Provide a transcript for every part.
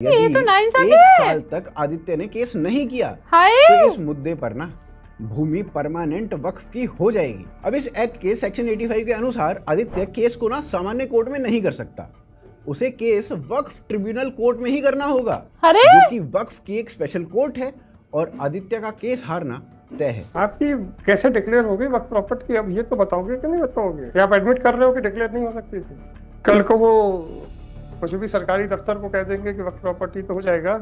ये तो नाइंसाफी एक है। साल तक आदित्य ने केस नहीं किया हाय। तो इस मुद्दे पर ना भूमि परमानेंट वक्फ की हो जाएगी। अब इस एक्ट के सेक्शन 85 के अनुसार आदित्य केस को ना सामान्य कोर्ट में नहीं कर सकता, उसे केस वक्फ ट्रिब्यूनल कोर्ट में ही करना होगा, अरे! जो कि वक्फ की एक स्पेशल कोर्ट है और आदित्य का केस हारना तय है। आपकी कैसे डिक्लेयर हो गई वक्फ प्रॉपर्टी, अब ये तो बताओगे कि नहीं बताओगे? या आप एडमिट कर रहे हो कि डिक्लेयर नहीं हो सकती थी? कल को वो कुछ भी सरकारी दफ्तर को कह देंगे कि वक्फ प्रॉपर्टी तो हो जाएगा।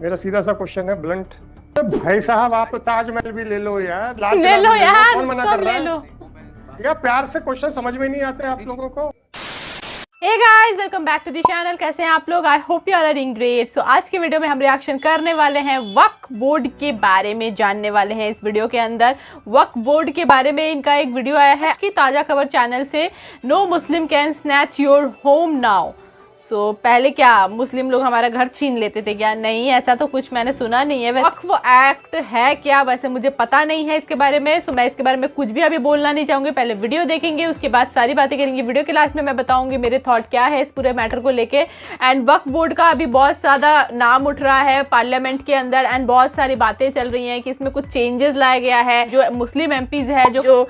मेरा सीधा सा क्वेश्चन है, ब्लंट। भाई साहब आप तो ताजमहल भी ले लो यार, लाल ले लो यार, कौन मना सब कर रहा ले है? लो। या प्यार से क्वेश्चन समझ में नहीं आते आप लोगों को? Hey guys, welcome back to the channel। कैसे हैं आप लोग? I hope you are doing great. So आज की वीडियो में हम रिएक्शन करने वाले हैं, वक्फ बोर्ड के बारे में जानने वाले हैं। इस वीडियो के अंदर वक्फ बोर्ड के बारे में इनका एक वीडियो आया है कि ताज़ा खबर चैनल से, no Muslim can snatch your home now. So पहले क्या मुस्लिम लोग हमारा घर छीन लेते थे क्या? नहीं, ऐसा तो कुछ मैंने सुना नहीं है। वक्फ एक्ट है क्या, वैसे मुझे पता नहीं है इसके बारे में। सो मैं इसके बारे में कुछ भी अभी बोलना नहीं चाहूँगी। पहले वीडियो देखेंगे, उसके बाद सारी बातें करेंगे। वीडियो के लास्ट में मैं बताऊंगी मेरे थॉट क्या है इस पूरे मैटर को लेके। एंड वक्फ बोर्ड का अभी बहुत ज़्यादा नाम उठ रहा है पार्लियामेंट के अंदर एंड बहुत सारी बातें चल रही हैं कि इसमें कुछ चेंजेस लाया गया है। जो मुस्लिम एमपीज है, जो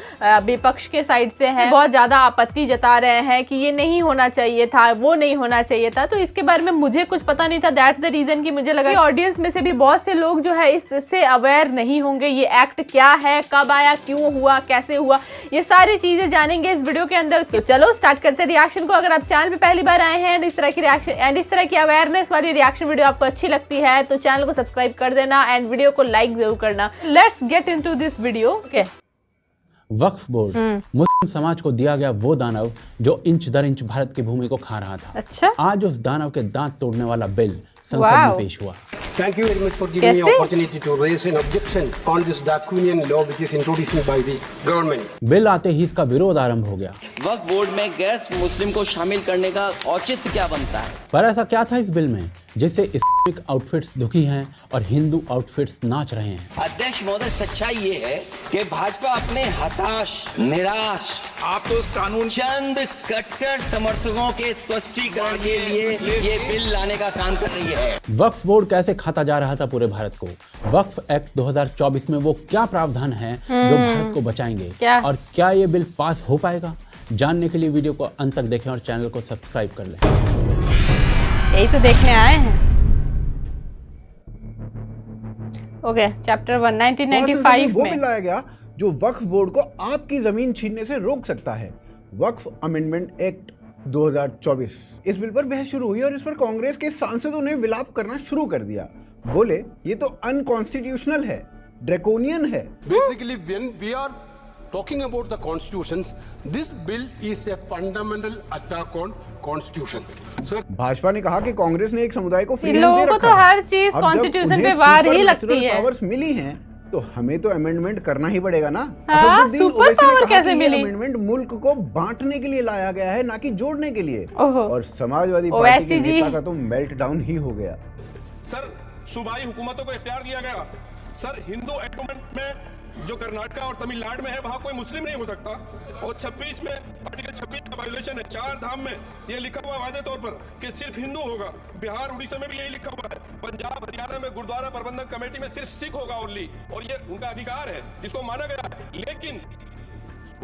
विपक्ष के साइड से हैं, बहुत ज़्यादा आपत्ति जता रहे हैं कि ये नहीं होना चाहिए था, वो नहीं होना चाहिए था। तो इसके बारे में मुझे कुछ पता नहीं था। दैट्स द रीजन कि मुझे लगा कि ऑडियंस में से भी बहुत से लोग जो है इससे अवेयर नहीं होंगे। ये एक्ट क्या है, कब आया, क्यों हुआ, कैसे हुआ, ये सारी चीजें जानेंगे इस वीडियो के अंदर। तो चलो स्टार्ट करते हैं रिएक्शन को। अगर आप चैनल पे पहली बार आए हैं इस तरह की रिएक्शन एंड इस तरह की अवेयरनेस वाली रिएक्शन वीडियो आपको अच्छी लगती है तो चैनल को सब्सक्राइब कर देना एंड वीडियो को लाइक जरूर करना। Let's get into this video. Okay. Waqf board Muslim समाज को दिया गया वो दानव जो इंच दर इंच भारत की भूमि को खा रहा था। अच्छा, आज उस दानव के दांत तोड़ने वाला बिल संसद में पेश हुआ। Thank you very much for giving me the opportunity to raise an objection on this draconian law which is introduced by the government. Bill आते ही इसका विरोध आरंभ हो गया। वक्फ बोर्ड में गैर मुस्लिम को शामिल करने का औचित्य क्या बनता है? पर ऐसा क्या था इस बिल में जिससे इस्लामिक आउटफिट्स दुखी हैं और हिंदू आउटफिट्स नाच रहे हैं? अध्यक्ष महोदय, सच्चाई ये है कि भाजपा अपने हताश, निराश, आप तो कानून चंद कट्टर समर्थकों के तुष्टीकरण के लिए ये बिल लाने का काम कर रही है। वक्फ बोर्ड कैसे खाता जा रहा था पूरे भारत को? वक्फ एक्ट 2024 में वो क्या प्रावधान है जो भारत को बचाएंगे? क्या? और क्या ये बिल पास हो पाएगा? जानने के लिए वीडियो को अंत तक देखें और चैनल को सब्सक्राइब कर लें। यही तो देखने आए हैं। ओके, चैप्टर 1 1995 वो में बिल लाया गया जो वक्फ बोर्ड को आपकी जमीन छीनने से रोक सकता है, वक्फ अमेंडमेंट एक्ट 2024। इस बिल पर बहस शुरू हुई और इस पर कांग्रेस के सांसदों ने विलाप करना शुरू कर दिया। बोले ये तो अनकॉन्स्टिट्यूशनल है, ड्रैकोनियन है। Basically, when we are talking about the constitutions, this bill is a fundamental attack on constitution. Sir, Bhajpa ने कहा कि कांग्रेस ने एक समुदाय को इन फ्रीडम लोगों दे को रखा तो है। हर चीज अब जब कॉन्स्टिट्यूशन उन्हें पे वार ही supernatural लगती है। पावर्स मिली हैं तो हमें तो अमेंडमेंट करना ही पड़ेगा ना। हाँ, असदुद्दीन सुपर ओवैसी ने पावर कहा कैसे कि ये मिली? अमेंडमेंट मुल्क को बांटने के लिए लाया गया है, ना कि जोड़ने के लिए। ओहो। और समाजवादी पार्टी ओवैसी के जी। नेता का तो मेल्ट डाउन ही हो गया। सर, सूबाई हुकूमतों को इख्तियार दिया गया। सर, हिंदू एंडोमेंट में जो कर्नाटका और तमिलनाडु में है वहां कोई मुस्लिम नहीं हो सकता। और 26 में आर्टिकल 26 का वायलेशन है। 4 धाम में ये लिखा हुआ वाज़े तौर पर कि सिर्फ हिंदू होगा। बिहार उड़ीसा में भी यही लिखा हुआ है। पंजाब हरियाणा में गुरुद्वारा प्रबंधक कमेटी में सिर्फ सिख होगा ओनली, और ये उनका अधिकार है जिसको माना गया है। लेकिन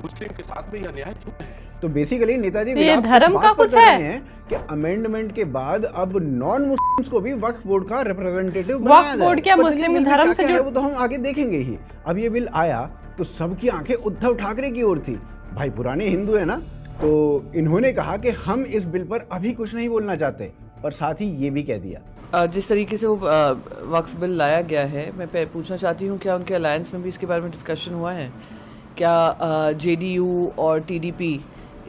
मुस्लिम के साथ में यह न्याय क्यों है? तो बेसिकली नेताजी तो ये विलाप इस धर्म बात का पर कुछ कर रहे है? हैं कि अमेंडमेंट के बाद अब नॉन मुस्लिम्स को भी वक्फ बोर्ड का रिप्रेजेंटेटिव वक्फ बनाया जाए। बोर्ड क्या पर मुस्लिम चलिए बिल में धर्म क्या से क्या है जुड़- वो तो हम आगे देखेंगे ही। अब ये बिल आया तो सबकी आंखें उद्धव ठाकरे की ओर थी। भाई पुराने हिंदू है ना, तो इन्होंने कहा कि हम इस बिल पर अभी कुछ नहीं बोलना चाहते, और साथ ही ये भी कह दिया जिस तरीके से वो वक्फ बिल लाया गया है, मैं पूछना चाहती हूँ क्या उनके अलायंस में भी इसके बारे में डिस्कशन हुआ है? क्या जेडीयू और टीडीपी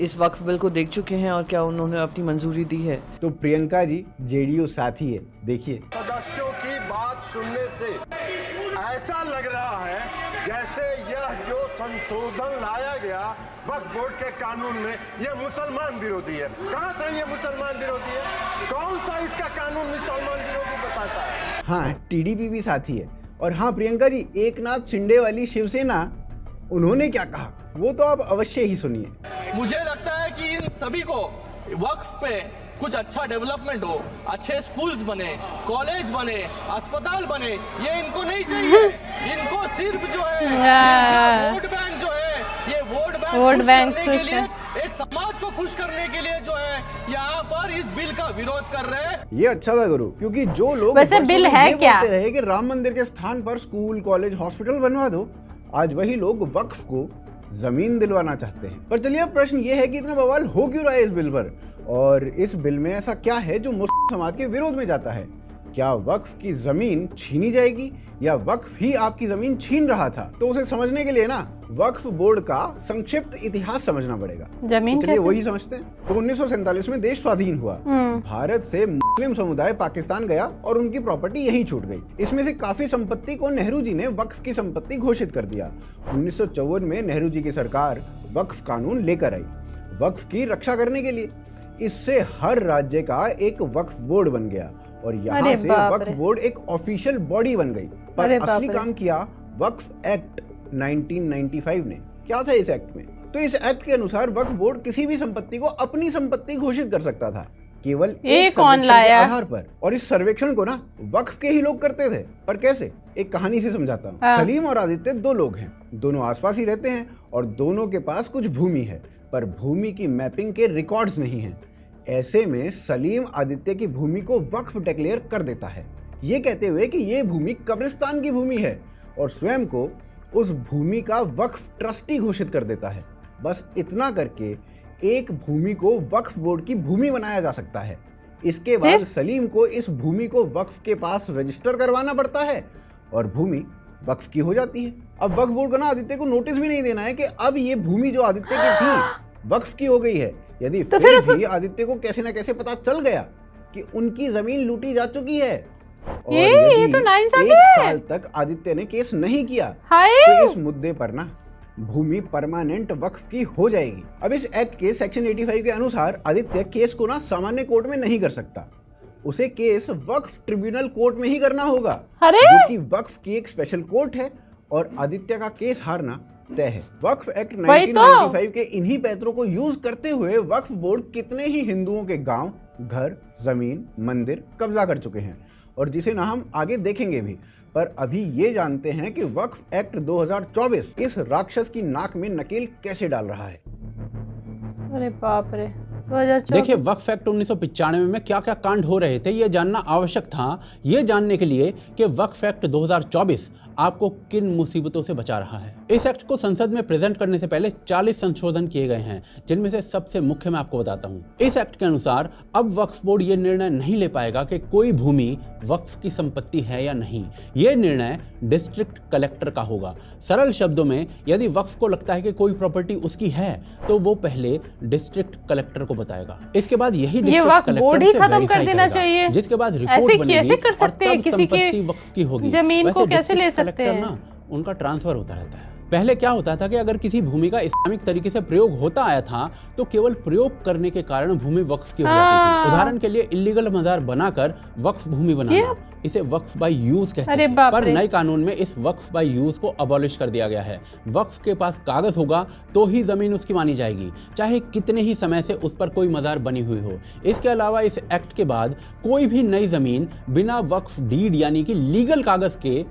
इस वक्फ बिल को देख चुके हैं और क्या उन्होंने अपनी मंजूरी दी है? तो प्रियंका जी जेडीयू साथी है, देखिए। सदस्यों की बात सुनने से ऐसा लग रहा है जैसे यह जो संशोधन लाया गया वक्फ बोर्ड के कानून में, यह मुसलमान विरोधी है। कहां से ये मुसलमान विरोधी है? कौन सा इसका कानून मुसलमान विरोधी बताता है? हाँ, टीडीपी भी साथी है। और हाँ प्रियंका जी, एकनाथ शिंदे वाली शिवसेना, उन्होंने क्या कहा वो तो आप अवश्य ही सुनिए। मुझे लगता है कि इन सभी को वक्फ पे कुछ अच्छा डेवलपमेंट हो, अच्छे स्कूल्स बने, कॉलेज बने, अस्पताल बने, ये इनको नहीं चाहिए। इनको सिर्फ जो है वोट बैंक जो है, ये वोट बैंक खुश करने के लिए, एक समाज को खुश करने के लिए जो है यहाँ पर इस बिल का विरोध कर रहे हैं। ये अच्छा था गुरु, क्योंकि जो लोग वैसे बिल है क्या बोलते रहे कि राम मंदिर के स्थान पर स्कूल, कॉलेज, हॉस्पिटल बनवा दो, आज वही लोग वक्फ को जमीन दिलवाना चाहते हैं। पर चलिए अब प्रश्न ये है कि इतना बवाल हो क्यों रहा है इस बिल पर, और इस बिल में ऐसा क्या है जो मुस्लिम समाज के विरोध में जाता है। क्या वक्फ की जमीन छीनी जाएगी या वक्फ ही आपकी जमीन छीन रहा था? तो उसे समझने के लिए ना वक्फ बोर्ड का संक्षिप्त इतिहास समझना पड़ेगा। जमीन चलिए वही समझते हैं। तो 1947 में देश स्वाधीन हुआ। भारत से मुस्लिम समुदाय पाकिस्तान गया और उनकी प्रॉपर्टी यहीं छूट गई। इसमें से काफी संपत्ति को नेहरू जी ने वक्फ की संपत्ति घोषित कर दिया। 1954 में नेहरू जी की सरकार वक्फ कानून लेकर आई वक्फ की रक्षा करने के लिए। इससे हर राज्य का एक वक्फ बोर्ड बन गया और यहाँ से वक्फ बोर्ड एक ऑफिशियल बॉडी बन गई। पर असली काम किया वक्फ एक्ट 1995 ने। क्या था इस एक्ट में? तो इस एक्ट के अनुसार वक्फ बोर्ड किसी भी संपत्ति को अपनी संपत्ति घोषित कर सकता था, केवल एक कौन लाया के आधार पर। और इस सर्वेक्षण को ना वक्फ के ही लोग करते थे। पर कैसे? एक कहानी से समझाता हूँ। सलीम और आदित्य दो लोग हैं, दोनों आसपास ही रहते हैं और दोनों के पास कुछ भूमि है, पर भूमि की मैपिंग के रिकॉर्ड्स नहीं है। ऐसे में सलीम आदित्य की भूमि को वक्फ डिक्लेयर कर देता है, ये कहते हुए कि ये भूमि कब्रिस्तान की भूमि है, और स्वयं को उस भूमि का वक्फ ट्रस्टी घोषित कर देता है। बस इतना करके एक भूमि को वक्फ बोर्ड की भूमि बनाया जा सकता है। इसके बाद सलीम को इस भूमि को वक्फ के पास रजिस्टर करवाना पड़ता है और भूमि वक्फ की हो जाती है। अब वक्फ बोर्ड को ना आदित्य को नोटिस भी नहीं देना है कि अब ये भूमि जो आदित्य की थी वक्फ की हो गई है। यदि तो फिर भी आदित्य को कैसे ना कैसे पता चल गया कि उनकी जमीन लूटी जा चुकी है और ये तो नाइंसाफी है। 1 साल तक आदित्य ने केस नहीं किया तो इस मुद्दे पर ना भूमि परमानेंट वक्फ की हो जाएगी। अब इस एक्ट के सेक्शन 85 के अनुसार आदित्य केस को ना सामान्य कोर्ट में नहीं कर सकता, उसे केस वक्फ ट्रिब्यूनल कोर्ट में ही करना होगा, जो कि वक्फ की एक स्पेशल कोर्ट है और आदित्य का केस हारना तय है। वक्फ एक्ट 1995 के इन्हीं पैतरों को यूज करते हुए वक्फ बोर्ड कितने ही हिंदुओं के गांव, घर, जमीन, मंदिर कब्जा कर चुके हैं और जिसे ना हम आगे देखेंगे भी। पर अभी ये जानते हैं कि वक्फ एक्ट 2024 इस राक्षस की नाक में नकेल कैसे डाल रहा है। अरे बाप रे। 2024। देखिए वक्फ एक्ट 1995 में क्या क्या कांड हो रहे थे ये जानना आवश्यक था, ये जानने के लिए कि वक्फ एक्ट 2024 आपको किन मुसीबतों से बचा रहा है। इस एक्ट को संसद में प्रेजेंट करने से पहले 40 संशोधन किए गए हैं, जिनमें से सबसे मुख्य मैं आपको बताता हूं। इस एक्ट के अनुसार अब वक्फ बोर्ड ये निर्णय नहीं ले पाएगा कि कोई भूमि वक्फ की संपत्ति है या नहीं। ये निर्णय डिस्ट्रिक्ट कलेक्टर का होगा। सरल शब्दों में, यदि वक्फ को लगता है कि कोई प्रॉपर्टी उसकी है तो वो पहले डिस्ट्रिक्ट कलेक्टर को बताएगा। इसके बाद यही वक्फ बोर्ड ही खत्म कर देना चाहिए, जिसके बाद रिपोर्ट बनेगी। कैसे कर सकते हैं किसी की वक्फ की होगी, जमीन को कैसे ले सकते हैं ना, उनका ट्रांसफर होता रहता है। पहले क्या होता था कि अगर किसी भूमि का इस्लामिक तरीके से प्रयोग होता आया था तो केवल प्रयोग करने के कारण भूमि वक्फ की हो जाती थी। उदाहरण के लिए इलीगल मजार बनाकर वक्फ भूमि बनाना, इसे वक्फ बाय यूज कहते हैं। पर नए कानून में इस वक्फ बाय यूज को अबॉलिश कर दिया गया है। वक्फ के पास कागज होगा तो ही जमीन उसकी मानी जाएगी, चाहे कितने ही समय से उस पर कोई मजार बनी हुई हो। इसके अलावा इस एक्ट के बाद कोई भी नई जमीन बिना वक्फ डीड यानी कि लीगल कागज के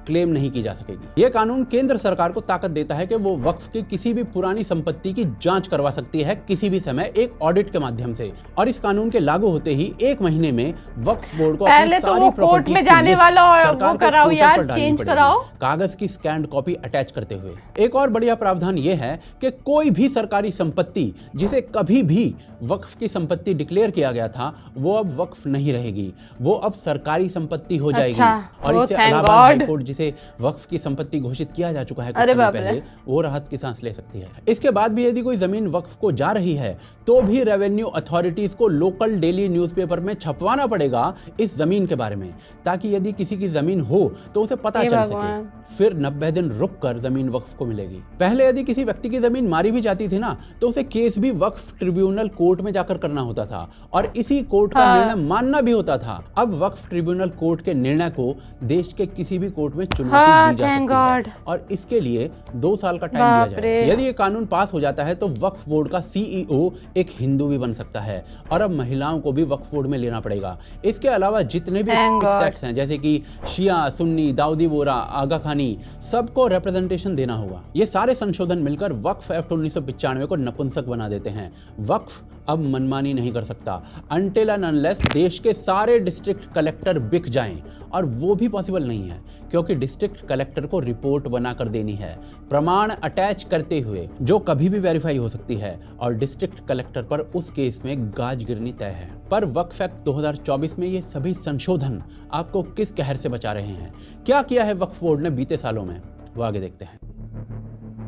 क्लेम नहीं की जा सकेगी। यह कानून केंद्र सरकार को ताकत देता है कि वो वक्फ की किसी भी पुरानी संपत्ति की जांच करवा सकती है किसी भी समय एक ऑडिट के माध्यम से। और इस कानून के लागू होते ही 1 महीने में वक्फ बोर्ड को पहले तो वो कोर्ट में जाने वाला और वो कराओ यार, चेंज कराओ, कागज की स्कैन्ड कॉपी अटैच करते हुए। एक और बढ़िया प्रावधान यह है कि कोई भी सरकारी संपत्ति जिसे कभी भी वक्फ की संपत्ति डिक्लेयर किया गया था वो अब वक्फ नहीं रहेगी, वो अब सरकारी संपत्ति हो जाएगी। और इससे इलाहाबाद हाई कोर्ट जिसे वक्फ की संपत्ति घोषित किया जा चुका है कुछ समय पहले, वो राहत की सांस ले सकती है। इसके बाद भी यदि कोई जमीन वक्फ को जा रही है तो भी रेवेन्यू अथॉरिटीज को लोकल डेली न्यूज़पेपर में छपवाना पड़ेगा इस जमीन के बारे में, ताकि यदि किसी की जमीन हो तो उसे पता चल सके। फिर 90 दिन रुककर जमीन वक्फ को मिलेगी। पहले यदि किसी व्यक्ति की जमीन मारी भी जाती थी ना तो उसे केस भी वक्फ ट्रिब्यूनल कोर्ट में जाकर करना होता था और इसी कोर्ट का निर्णय मानना भी होता था। अब वक्फ ट्रिब्यूनल कोर्ट के निर्णय को देश के किसी भी कोर्ट में में चुनौती दी जा सकती God. है और इसके लिए 2 साल का टाइम दिया जाए। यदि ये कानून पास हो जाता है तो वक्फ बोर्ड का CEO एक हिंदू भी बन सकता है और अब महिलाओं को भी वक्फ बोर्ड में लेना पड़ेगा। इसके अलावा जितने भी सेक्ट्स हैं जैसे कि शिया, सुन्नी, दाऊदी बोरा, आगा खानी, सबको रिप्रेजेंटेशन देना होगा। ये सारे संशोधन मिलकर वक्फ एक्ट 1995 को नपुंसक बना देते हैं। वक्फ अब मनमानी नहीं कर सकता अनटिल एंड अनलेस देश के सारे डिस्ट्रिक्ट कलेक्टर बिक जाएं, और वो भी पॉसिबल नहीं है क्योंकि डिस्ट्रिक्ट कलेक्टर को रिपोर्ट बनाकर देनी है प्रमाण अटैच करते हुए, जो कभी भी वेरीफाई हो सकती है और डिस्ट्रिक्ट कलेक्टर पर उस केस में गाज गिरनी तय है। पर वक्फ एक्ट 2024 में ये सभी संशोधन आपको किस कहर से बचा रहे हैं? क्या किया है वक्फ बोर्ड ने बीते सालों में, वो आगे देखते हैं।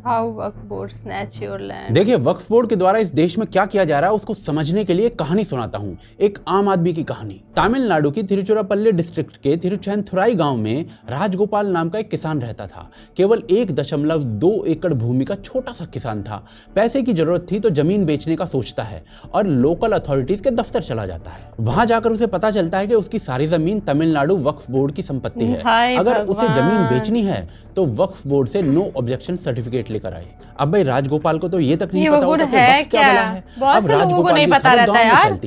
How Waqf board snatch your land? देखिए, वक्फ बोर्ड के द्वारा इस देश में क्या किया जा रहा है उसको समझने के लिए एक कहानी सुनाता हूँ, एक आम आदमी की कहानी। तमिलनाडु की तिरुचिरापल्ली डिस्ट्रिक्ट के तिरुचैंथुराई गांव में राजगोपाल नाम का एक किसान रहता था। केवल 1.2 एकड़ भूमि का छोटा सा किसान था। पैसे की जरूरत थी तो जमीन बेचने का सोचता है और लोकल अथॉरिटीज के दफ्तर चला जाता है। वहां जाकर उसे पता चलता है कि उसकी सारी जमीन तमिलनाडु वक्फ बोर्ड की संपत्ति है। अगर उसे जमीन बेचनी है तो वक्फ बोर्ड से नो ऑब्जेक्शन सर्टिफिकेट लेकर आए। अब भाई राजगोपाल को तो ये तक नहीं पता होता कि वक्फ क्या भला है। बहुत से लोगों को नहीं पता रहता यार।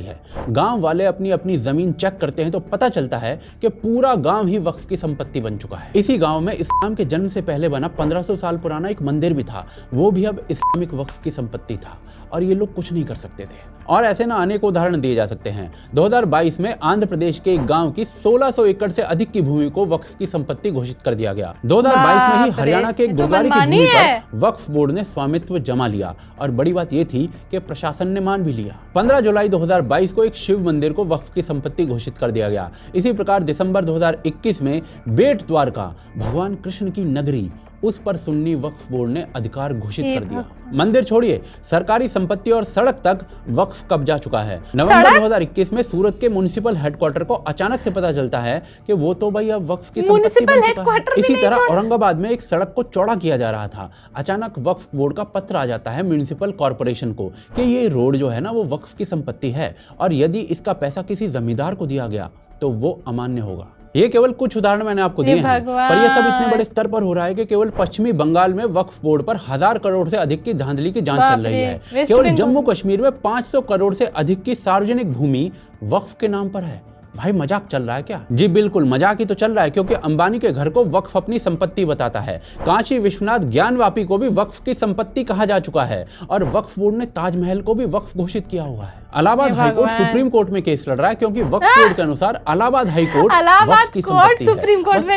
गांव वाले अपनी अपनी जमीन चेक करते हैं तो पता चलता है कि पूरा गांव ही वक्फ की संपत्ति बन चुका है। इसी गांव में इस्लाम के जन्म से पहले बना 1500 साल पुराना एक मंदिर भी था, वो भी अब इस्लामिक वक्फ की संपत्ति था और ये लोग कुछ नहीं कर सकते थे। और ऐसे ना अनेक उदाहरण दिए जा सकते हैं। 2022 में आंध्र प्रदेश के एक गांव की 1600 एकड़ से अधिक की भूमि को वक्फ की संपत्ति घोषित कर दिया गया। 2022 में ही हरियाणा के गुरुद्वारे की भूमि पर वक्फ बोर्ड ने स्वामित्व जमा लिया और बड़ी बात यह थी कि प्रशासन ने मान भी लिया। 15 जुलाई 2022 को एक शिव मंदिर को वक्फ की संपत्ति घोषित कर दिया गया। इसी प्रकार दिसंबर 2021 में बेट द्वारका, भगवान कृष्ण की नगरी, उस पर सुन्नी वक्फ बोर्ड ने अधिकार घोषित कर दिया। मंदिर छोड़िए, सरकारी संपत्ति और सड़क तक वक्फ कब्जा चुका है। नवंबर 2021 में सूरत के म्युनिसिपल हेडक्वार्टर को अचानक से पता चलता है कि वो तो भाई अब वक्फ की संपत्ति बन चुका है। इसी तरह औरंगाबाद में एक सड़क को चौड़ा किया जा रहा था। अचानक वक्फ बोर्ड का पत्र आ जाता है म्युनिसिपल कॉर्पोरेशन को कि ये रोड जो है ना वो वक्फ की संपत्ति है और यदि इसका पैसा किसी जमींदार को दिया गया तो वो अमान्य होगा। ये केवल कुछ उदाहरण मैंने आपको दिए हैं, पर यह सब इतने बड़े स्तर पर हो रहा है कि केवल पश्चिमी बंगाल में वक्फ बोर्ड पर 1000 करोड़ से अधिक की धांधली की जांच चल रही है। केवल जम्मू कश्मीर में 500 करोड़ से अधिक की सार्वजनिक भूमि वक्फ के नाम पर है। भाई मजाक चल रहा है क्या? जी बिल्कुल मजाक ही तो चल रहा है, क्योंकि अंबानी के घर को वक्फ अपनी संपत्ति बताता है। काशी विश्वनाथ ज्ञानवापी को भी वक्फ की संपत्ति कहा जा चुका है और वक्फ बोर्ड ने ताजमहल को भी वक्फ घोषित किया हुआ है। इलाहाबाद हाईकोर्ट सुप्रीम कोर्ट में केस लड़ रहा है क्योंकि वक्फ बोर्ड के अनुसार इलाहाबाद हाईकोर्ट वक्फ की संपत्ति है। सुप्रीम कोर्ट में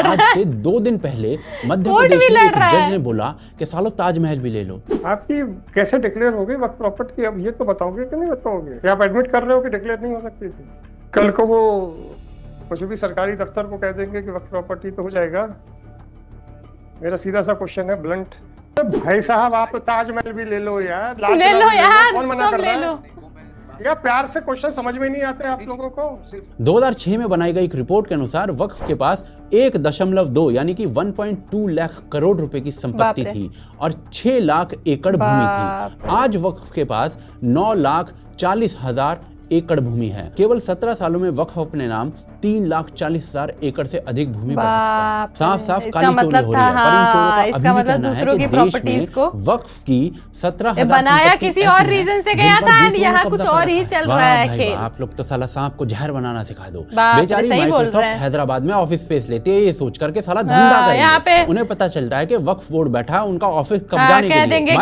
आज से 2 दिन पहले मध्य प्रदेश में एक जज ने बोला कि सालो ताजमहल भी ले लो। आपकी कैसे डिक्लेयर हो गई वक्फ प्रॉपर्टी, अब ये तो बताओगे कि नहीं बताओगे? आप एडमिट कर रहे हो कि डिक्लेयर नहीं हो सकती थी? कल को वो कुछ भी सरकारी दफ्तर को कह देंगे कि वक्फ प्रॉपर्टी तो हो जाएगा। मेरा सीधा सा क्वेश्चन है, ब्लंट। तो भाई साहब आप ताजमहल भी ले लो यार, ले लो यार, कौन मना कर रहा है? या प्यार से क्वेश्चन समझ में नहीं आते आप लोगों को? 2006 में बनाई गई एक रिपोर्ट के अनुसार वक्फ के पास 1.2 यानी कि 1.2 लाख करोड़ रुपए की संपत्ति थी और 6 लाख एकड़ भूमि थी। आज वक्फ के पास 9,40,000 एकड़ भूमि है। केवल 17 सालों में वक्फ अपने नाम 3,40,000 एकड़ से अधिक भूमि बढ़ा चुका है। साफ साफ काली चोरी हो रही है। पर इन चोरों का इसका मतलब दूसरों की प्रॉपर्टीज को वक्फ की 17,000 बनाया किसी और रीजन से गया था, यहाँ कुछ और ही चल रहा है खेल। आप लोग तो साला सांप को जहर बनाना सिखा दो। बेचारी माइक्रोसॉफ्ट हैदराबाद में ऑफिस स्पेस लेती है ये सोच करके साला धंधा करेंगे। उन्हें पता चलता है कि वक्फ बोर्ड बैठा है उनका ऑफिस कब्जाने के लिए।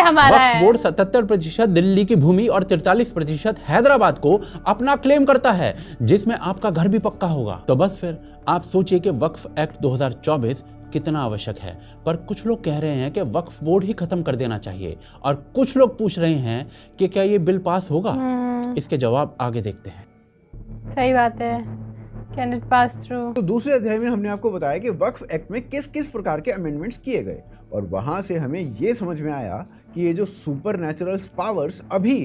वक्फ बोर्ड 77% दिल्ली की भूमि और 43% हैदराबाद को अपना क्लेम करता है, जिसमें आपका घर भी पक्का होगा। तो बस फिर आप सोचिए कि वक्फ एक्ट 2024 कितना आवश्यक है। पर कुछ लोग कह रहे हैं कि वक्फ बोर्ड ही खत्म कर देना चाहिए और कुछ लोग पूछ रहे हैं कि क्या ये बिल पास होगा। इसके जवाब आगे देखते हैं। सही बात है, कैन इट पास थ्रू। तो दूसरे अध्याय में हमने आपको बताया कि वक्फ एक्ट में किस किस प्रकार के अमेंडमेंट्स किए गए और वहां से हमें ये समझ में आया कि ये जो सुपर नेचुरल पावर्स अभी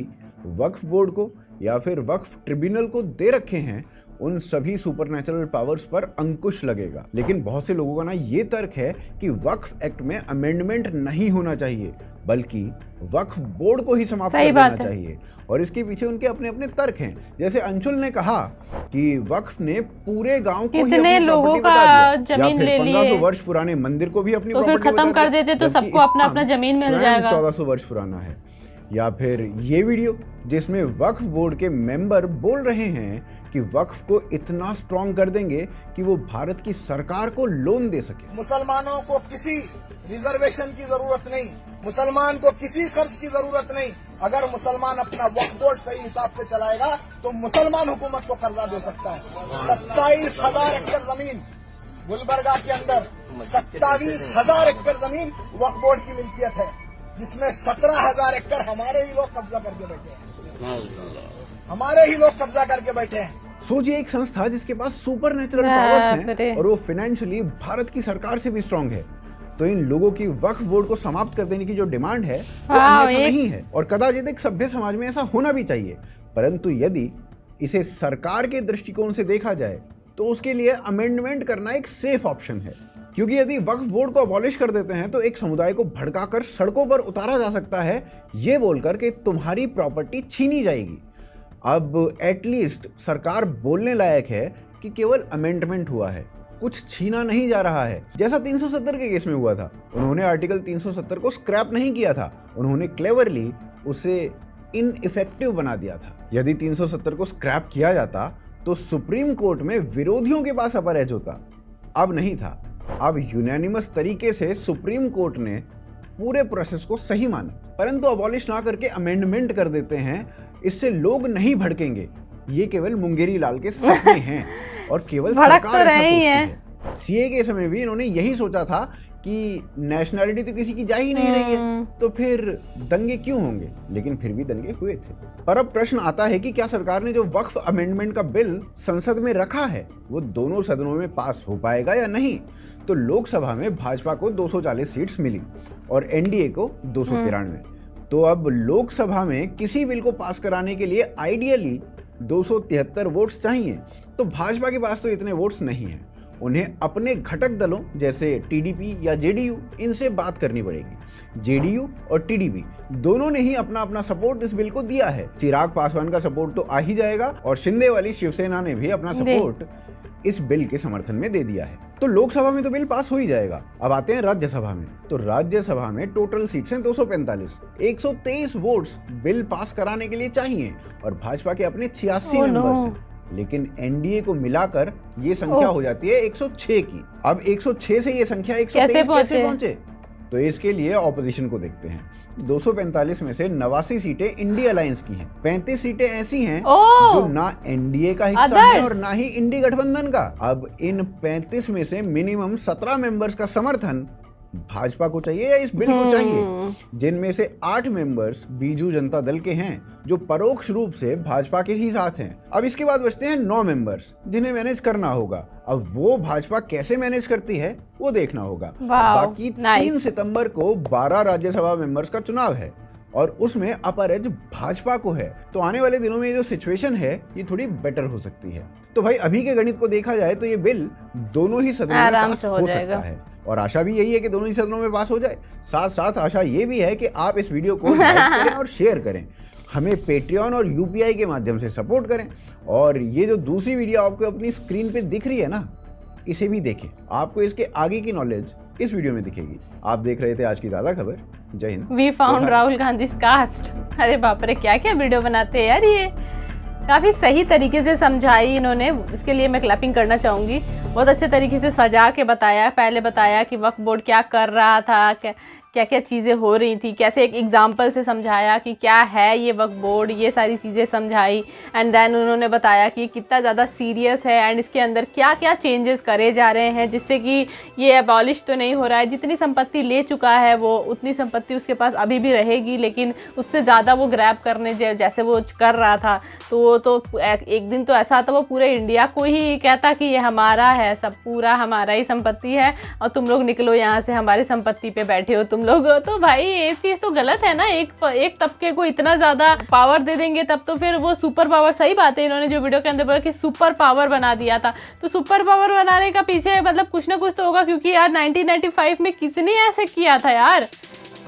वक्फ बोर्ड को या फिर वक्फ ट्रिब्यूनल को दे रखे हैं उन सभी सुपरनेचुरल पावर्स पर अंकुश लगेगा। लेकिन बहुत से लोगों का ना ये तर्क है कि वक्फ एक्ट में अमेंडमेंट नहीं होना चाहिए, बल्कि वक्फ बोर्ड को ही समाप्त कर देना चाहिए। और इसके पीछे उनके अपने अपने तर्क हैं। जैसे अंशुल ने कहा कि वक्फ ने पूरे गांव को कितने लोगों का जमीन ले ली है, 1500 वर्ष पुराने मंदिर को भी अपनी तो फिर खत्म कर देते तो सबको अपना अपना जमीन मिल जाएगा। 1400 वर्ष पुराना है। या फिर ये वीडियो जिसमें वक्फ बोर्ड के मेंबर बोल रहे हैं कि वक्फ को इतना स्ट्रॉन्ग कर देंगे कि वो भारत की सरकार को लोन दे सके। मुसलमानों को किसी रिजर्वेशन की जरूरत नहीं, मुसलमान को किसी खर्च की जरूरत नहीं। अगर मुसलमान अपना वक्फ बोर्ड सही हिसाब से चलाएगा तो मुसलमान हुकूमत को कर्जा दे सकता है। 27,000 एकड़ जमीन गुलबर्गा के अंदर, 27,000 एकड़ जमीन वक्फ बोर्ड की मिल्कियत है, जिसमें 17,000 एकड़ हमारे ही लोग कब्जा करके बैठे हैं, हमारे ही लोग कब्जा करके बैठे हैं। सोचिए, एक संस्था जिसके पास सुपरनेचुरल पावर्स हैं और वो फाइनेंशियली भारत की सरकार से भी स्ट्रांग है, तो इन लोगों की वक्फ बोर्ड को समाप्त कर देने की जो डिमांड है वो अन्यथा नहीं है। और कदाचित एक सभ्य समाज में ऐसा होना भी चाहिए, परंतु यदि इसे सरकार के दृष्टिकोण से देखा जाए तो उसके लिए अमेंडमेंट करना एक सेफ ऑप्शन है। क्योंकि यदि वक्फ बोर्ड को अबॉलिश कर देते हैं तो एक समुदाय को भड़काकर सड़कों पर उतारा जा सकता है, ये बोलकर कि तुम्हारी प्रॉपर्टी छीनी जाएगी। अब एटलीस्ट सरकार बोलने लायक है कि केवल अमेंडमेंट हुआ है, कुछ छीना नहीं जा रहा है। जैसा 370 के केस में हुआ था, उन्होंने आर्टिकल 370 को स्क्रैप नहीं किया था, उन्होंने क्लेवरली उसे इनइफेक्टिव बना दिया था। यदि 370 को स्क्रैप किया जाता तो सुप्रीम कोर्ट में विरोधियों के पास अपर एज होता, अब नहीं था। अब यूनानिमस तरीके से सुप्रीम कोर्ट ने पूरे प्रोसेस को सही माना, परंतु अबॉलिश ना करके अमेंडमेंट कर देते हैं। इससे लोग नहीं भड़केंगे, ये केवल मुंगेरी लाल के सपने हैं और केवल भड़क तो रहे ही हैं। सीए के समय भी इन्होंने यही सोचा था कि नेशनैलिटी तो किसी की जा ही नहीं रही है, तो फिर दंगे क्यों होंगे, लेकिन फिर भी दंगे हुए थे। पर अब प्रश्न आता है कि क्या सरकार ने जो वक्फ अमेंडमेंट का बिल संसद में रखा है वो दोनों सदनों में पास हो पाएगा या नहीं। तो लोकसभा में भाजपा को 240 सीट्स मिली और एनडीए को 293। तो अब लोकसभा में किसी बिल को पास कराने के लिए आइडियली 273 वोट्स चाहिए। तो भाजपा के पास तो इतने वोट्स नहीं हैं, उन्हें अपने घटक दलों जैसे टीडीपी या जेडीयू इनसे बात करनी पड़ेगी। जेडीयू और टीडीपी दोनों ने ही अपना अपना सपोर्ट इस बिल को दिया है। चिराग पासवान का सपोर्ट तो आ ही जाएगा और शिंदे वाली शिवसेना ने भी अपना सपोर्ट इस बिल के समर्थन में दे दिया है। तो लोकसभा में तो बिल पास हो ही जाएगा। अब आते हैं राज्यसभा में। तो राज्यसभा में टोटल सीट्स हैं 245, 123 वोट्स बिल पास कराने के लिए चाहिए और भाजपा के अपने 86 मेंबर्स हैं। लेकिन एनडीए को मिलाकर ये संख्या हो जाती है 106 की। अब 106 से ये संख्या 123 कैसे पहुंचे? तो इसके लिए ऑपोजिशन को देखते हैं। 245 में से 89 सीटें इंडिया अलायंस की हैं, 35 सीटें ऐसी हैं जो ना एनडीए का हिस्सा है और ना ही इंडी गठबंधन का। अब इन 35 में से मिनिमम 17 मेंबर्स का समर्थन भाजपा को चाहिए या इस बिल को चाहिए, जिनमें से 8 मेंबर्स बीजू जनता दल के हैं जो परोक्ष रूप से भाजपा के ही साथ हैं। अब इसके बाद बचते हैं 9 मेंबर्स जिन्हें मैनेज करना होगा। अब वो भाजपा कैसे मैनेज करती है वो देखना होगा। बाकी 3 सितंबर को 12 राज्यसभा मेंबर्स का चुनाव है और उसमें अपर एज भाजपा को है। तो आने वाले दिनों में ये जो सिचुएशन है ये थोड़ी बेटर हो सकती है। तो भाई अभी के गणित को देखा जाए तो ये बिल दोनों ही सदनों में पास हो सकता है और आशा भी यही है कि दोनों ही सदनों में पास हो जाए। साथ साथ आशा ये भी है कि आप इस वीडियो को लाइक करें और शेयर करें, हमें पेट्रियन और यूपीआई के माध्यम से सपोर्ट करें और ये जो दूसरी वीडियो आपको अपनी स्क्रीन पे दिख रही है ना, इसे भी देखें। आपको इसके आगे की नॉलेज इस वीडियो में दिखेगी। आप देख रहे थे आज की ताज़ा खबर। जय हिंद। We found Rahul Gandhi caste. अरे बाप रे, क्या क्या वीडियो बनाते हैं यार, ये काफ़ी सही तरीके से समझाई इन्होंने, इसके लिए मैं क्लैपिंग करना चाहूँगी। बहुत अच्छे तरीके से सजा के बताया, पहले बताया कि वक्फ बोर्ड क्या कर रहा था, क्या क्या चीज़ें हो रही थी, कैसे एक एग्जाम्पल से समझाया कि क्या है ये वक्फ बोर्ड, ये सारी चीज़ें समझाई। एंड देन उन्होंने बताया कि कितना ज़्यादा सीरियस है एंड इसके अंदर क्या क्या चेंजेस करे जा रहे हैं जिससे कि ये अबॉलिश तो नहीं हो रहा है। जितनी संपत्ति ले चुका है वो उतनी संपत्ति उसके पास अभी भी रहेगी, लेकिन उससे ज़्यादा वो ग्रैब करने जैसे वो कर रहा था तो वो तो एक दिन तो ऐसा था वो पूरे इंडिया को ही कहता कि ये हमारा है, सब पूरा हमारा ही संपत्ति है और तुम लोग निकलो यहाँ से, हमारी संपत्ति पे बैठे हो, तुम लोग। तो भाई ये चीज़ तो गलत है ना, एक तबके को इतना ज़्यादा पावर दे देंगे तब तो फिर वो सुपर पावर, सही बात है इन्होंने जो वीडियो के अंदर बोला कि सुपर पावर बना दिया था, तो सुपर पावर बनाने का पीछे मतलब कुछ ना कुछ तो होगा, क्योंकि यार 1995 में किसने ऐसे किया था यार?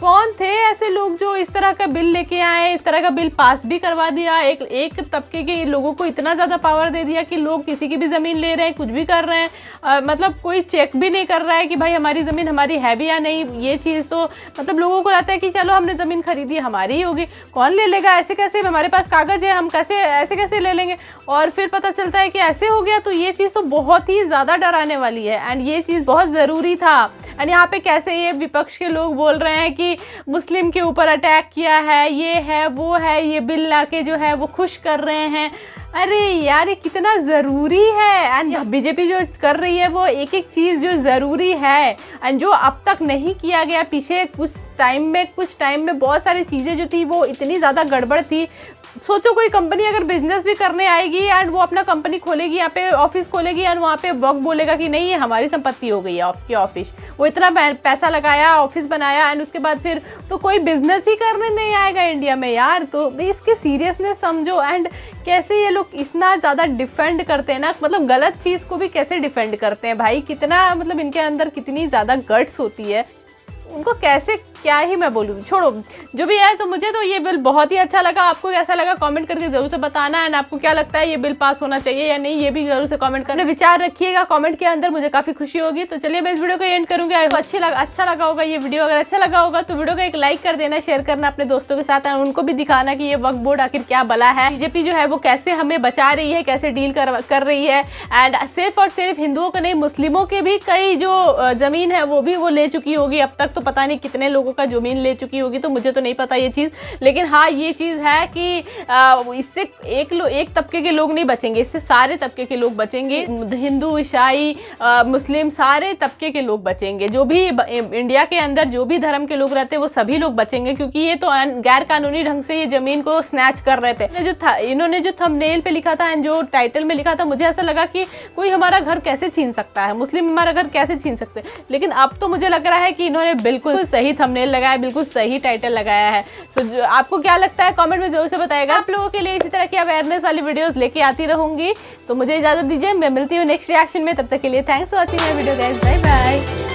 कौन थे ऐसे लोग जो इस तरह का बिल लेके आए, इस तरह का बिल पास भी करवा दिया, एक तबके के लोगों को इतना ज़्यादा पावर दे दिया कि लोग किसी की भी ज़मीन ले रहे हैं, कुछ भी कर रहे हैं, मतलब कोई चेक भी नहीं कर रहा है कि भाई हमारी ज़मीन हमारी है भी या नहीं। ये चीज़ तो मतलब लोगों को लगता है कि चलो हमने ज़मीन खरीदी हमारी ही होगी, कौन ले लेगा, ऐसे कैसे, हमारे पास कागज़ है, हम कैसे ऐसे कैसे ले लेंगे, और फिर पता चलता है कि ऐसे हो गया। तो ये चीज़ तो बहुत ही ज़्यादा डराने वाली है एंड ये चीज़ बहुत ज़रूरी था। एंड यहाँ पे कैसे ये विपक्ष के लोग बोल रहे हैं कि मुस्लिम के ऊपर अटैक किया है, ये है वो है, ये बिल लाके जो है वो खुश कर रहे हैं। अरे यार ये कितना ज़रूरी है। एंड बीजेपी जो कर रही है वो एक एक चीज़ जो ज़रूरी है एंड जो अब तक नहीं किया गया, पीछे कुछ टाइम में बहुत सारी चीज़ें जो थी वो इतनी ज़्यादा गड़बड़ थी। सोचो कोई कंपनी अगर बिजनेस भी करने आएगी एंड वो अपना कंपनी खोलेगी, यहाँ पे ऑफिस खोलेगी एंड वहाँ पे वक्त बोलेगा कि नहीं ये हमारी संपत्ति हो गई है आपकी ऑफिस, वो इतना पैसा लगाया, ऑफिस बनाया एंड उसके बाद फिर तो कोई बिजनेस ही करने नहीं आएगा इंडिया में यार। तो इसके सीरियसनेस समझो एंड कैसे ये लोग इतना ज़्यादा डिफेंड करते हैं ना, मतलब गलत चीज़ को भी कैसे डिफेंड करते हैं भाई, कितना मतलब इनके अंदर कितनी ज़्यादा गट्स होती है, उनको कैसे, क्या ही मैं बोलूँ, छोड़ो जो भी है। तो मुझे तो ये बिल बहुत ही अच्छा लगा। आपको कैसा लगा कमेंट करके जरूर से बताना एंड आपको क्या लगता है ये बिल पास होना चाहिए या नहीं, ये भी जरूर से कमेंट करना, विचार रखिएगा कमेंट के अंदर, मुझे काफ़ी खुशी होगी। तो चलिए मैं इस वीडियो को एंड करूँगी। अच्छा लगा होगा ये वीडियो, अगर अच्छा लगा होगा तो वीडियो को एक लाइक कर देना, शेयर करना अपने दोस्तों के साथ एंड उनको भी दिखाना कि ये वक्फ बोर्ड आखिर क्या भला है, बीजेपी जो है वो कैसे हमें बचा रही है, कैसे डील कर रही है। एंड सिर्फ और सिर्फ हिंदुओं को नहीं, मुस्लिमों के भी कई जो ज़मीन है वो भी वो ले चुकी होगी अब तक, तो पता नहीं कितने लोगों का ज़मीन ले चुकी होगी, तो मुझे तो नहीं पता ये चीज़, लेकिन हाँ ये चीज़ है कि इससे एक तबके के लोग नहीं बचेंगे, इससे सारे तबके के लोग बचेंगे, हिंदू, ईसाई, मुस्लिम, सारे तबके के लोग बचेंगे। जो भी इंडिया के अंदर जो भी धर्म के लोग रहते हैं वो सभी लोग बचेंगे, क्योंकि ये तो गैर कानूनी ढंग से ये ज़मीन को स्नैच कर रहे थे। इन्होंने जो थंबनेल पे लिखा था एंड जो टाइटल में लिखा था, मुझे ऐसा लगा कि कोई हमारा घर कैसे छीन सकता है, मुस्लिम हमारा घर कैसे छीन सकते हैं, लेकिन अब तो मुझे लग रहा है कि इन्होंने बिल्कुल सही थंबनेल लगाया, बिल्कुल सही टाइटल लगाया है। तो आपको क्या लगता है कमेंट में जरूर से बताएगा। आप लोगों के लिए इसी तरह की अवेयरनेस वाली वीडियोस लेके आती रहूंगी। तो मुझे इजाजत दीजिए, मैं मिलती हूँ नेक्स्ट रिएक्शन में, तब तक के लिए thanks for watching my video guys, bye bye.